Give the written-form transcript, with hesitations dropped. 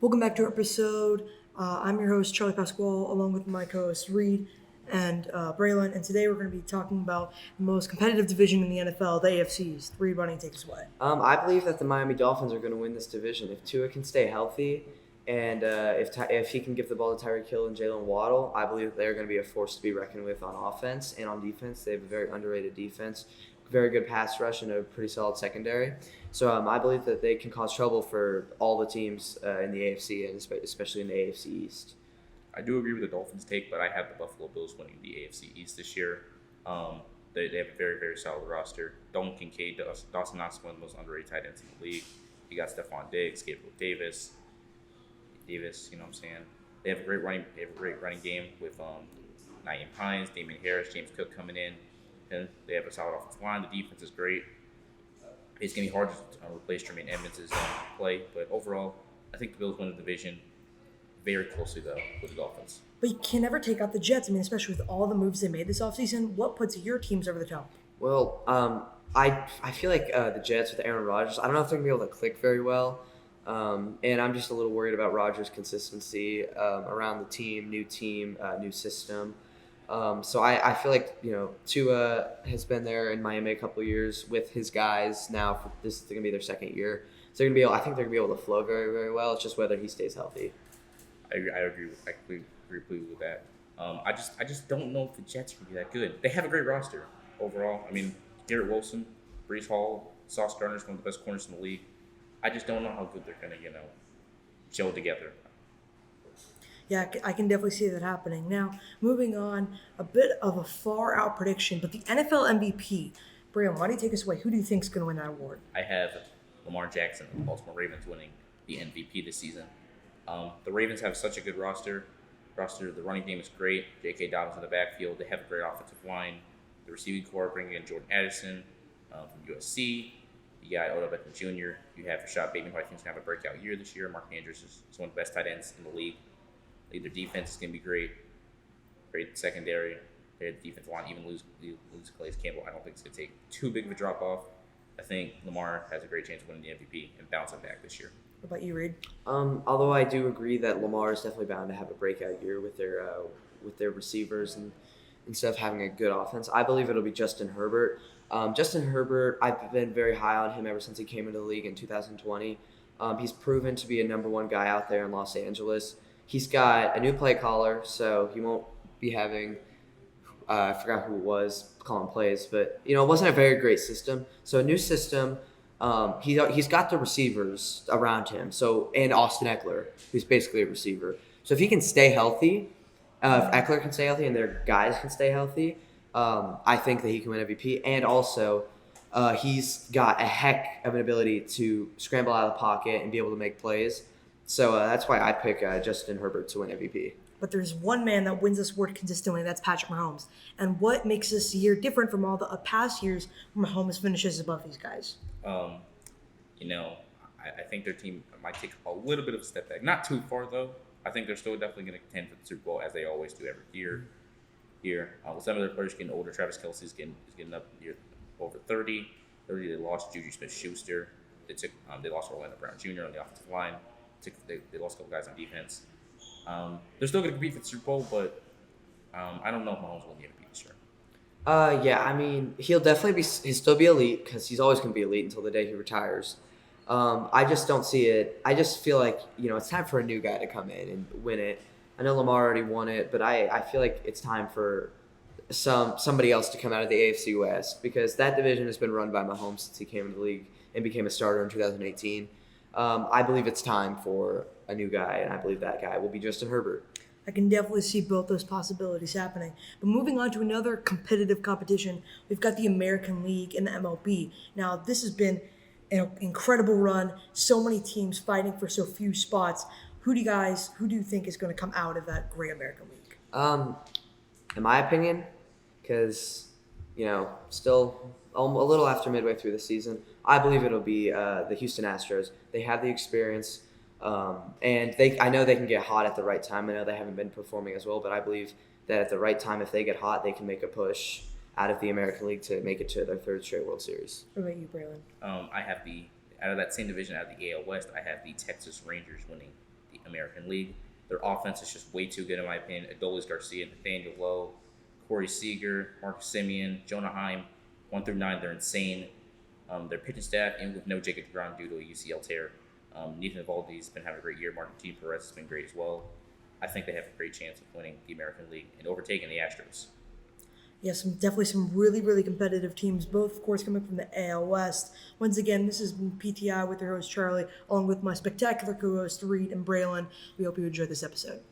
Welcome back to our episode. I'm your host, Charlie Pasquale, along with my co hosts, Reed and Braylon. And today we're going to be talking about the most competitive division in the NFL, the AFC East. Reed, why don't you take us away? I believe that the Miami Dolphins are going to win this division if Tua can stay healthy, and if he can give the ball to Tyreek Hill and Jalen Waddle. I believe that they're going to be a force to be reckoned with on offense and on defense. They have a very underrated defense, very good pass rush, and a pretty solid secondary. So I believe that they can cause trouble for all the teams in the AFC and especially in the AFC East. I do agree with the Dolphins' take, but I have the Buffalo Bills winning the AFC East this year. They have a very, very solid roster. Dalton Kincaid, Dawson Knox, one of the most underrated tight ends in the league. You got Stephon Diggs, Gabriel Davis, you know what I'm saying? They have a great running game with Naeem Hines, Damian Harris, James Cook coming in. And they have a solid offensive line. The defense is great. It's going to be hard to replace Jermaine Evans' play, but overall, I think the Bills win the division very closely, though, with the Dolphins. But you can never take out the Jets. I mean, especially with all the moves they made this offseason. What puts your teams over the top? Well, I feel like the Jets with Aaron Rodgers, I don't know if they're going to be able to click very well. And I'm just a little worried about Rodgers' consistency around the team, new system. So I feel like, Tua has been there in Miami a couple of years with his guys now. This is going to be their second year. So I think they're going to be able to flow very, very well. It's just whether he stays healthy. I completely agree with that. I just don't know if the Jets can be that good. They have a great roster overall. I mean, Garrett Wilson, Brees Hall, Sauce Gardner is one of the best corners in the league. I just don't know how good they're going to, gel together. Yeah, I can definitely see that happening. Now, moving on, a bit of a far out prediction, but the NFL MVP. Braylon, why don't you take us away? Who do you think is going to win that award? I have Lamar Jackson and the Baltimore Ravens winning the MVP this season. The Ravens have such a good roster. The running game is great. J.K. Dobbins in the backfield. They have a great offensive line. The receiving core bringing in Jordan Addison from USC. You got Odell Beckham Jr. You have Rashad Bateman, who I think is going to have a breakout year this year. Mark Andrews is one of the best tight ends in the league. Their defense is going to be great. Great secondary. Their defensive line, even lose Calais Campbell, I don't think it's going to take too big of a drop off. I think Lamar has a great chance of winning the MVP and bouncing back this year. What about you, Reed? Although I do agree that Lamar is definitely bound to have a breakout year with their receivers and instead of having a good offense, I believe it'll be Justin Herbert. Justin Herbert, I've been very high on him ever since he came into the league in 2020. He's proven to be a number one guy out there in Los Angeles. He's got a new play caller, so he won't be having I forgot who it was calling plays, but it wasn't a very great system. So a new system. He's got the receivers around him. So and Austin Eckler, who's basically a receiver. So if he can stay healthy, if Eckler can stay healthy and their guys can stay healthy, I think that he can win MVP. And also, he's got a heck of an ability to scramble out of the pocket and be able to make plays. So that's why I pick Justin Herbert to win MVP. But there's one man that wins this award consistently, and that's Patrick Mahomes. And what makes this year different from all the past years where Mahomes finishes above these guys? I think their team might take a little bit of a step back. Not too far, though. I think they're still definitely going to contend for the Super Bowl, as they always do every year. With some of their players getting older, Travis Kelce is getting up near over 30. They lost Juju Smith-Schuster. They lost Orlando Brown Jr. on the offensive line. They lost a couple guys on defense. They're still going to compete for the Super Bowl, but I don't know if Mahomes will win the MVP this year. Yeah, I mean, he'll still be elite because he's always going to be elite until the day he retires. I just don't see it. I just feel like, it's time for a new guy to come in and win it. I know Lamar already won it, but I feel like it's time for somebody else to come out of the AFC West because that division has been run by Mahomes since he came into the league and became a starter in 2018. I believe it's time for a new guy, and I believe that guy will be Justin Herbert. I can definitely see both those possibilities happening. But moving on to another competitive competition, we've got the American League and the MLB. Now, this has been an incredible run. So many teams fighting for so few spots. Who do you think is going to come out of that great American League? In my opinion, because, still a little after midway through the season, I believe it'll be the Houston Astros. They have the experience. And I know they can get hot at the right time. I know they haven't been performing as well, but I believe that at the right time, if they get hot, they can make a push out of the American League to make it to their third straight World Series. What about you, Braylon? I have out of that same division, out of the AL West, I have the Texas Rangers winning the American League. Their offense is just way too good, in my opinion. Adolis Garcia, Nathaniel Lowe, Corey Seager, Marcus Simeon, Jonah Heim, 1 through 9, they're insane. Their pitching staff, and with no Jacob DeGrom due to a UCL tear. Nathan Eovaldi's been having a great year. Martin T. Perez has been great as well. I think they have a great chance of winning the American League and overtaking the Astros. Yes, definitely some really, really competitive teams, both, of course, coming from the AL West. Once again, this has been PTI with your host, Charlie, along with my spectacular co-hosts, Reed and Braylon. We hope you enjoyed this episode.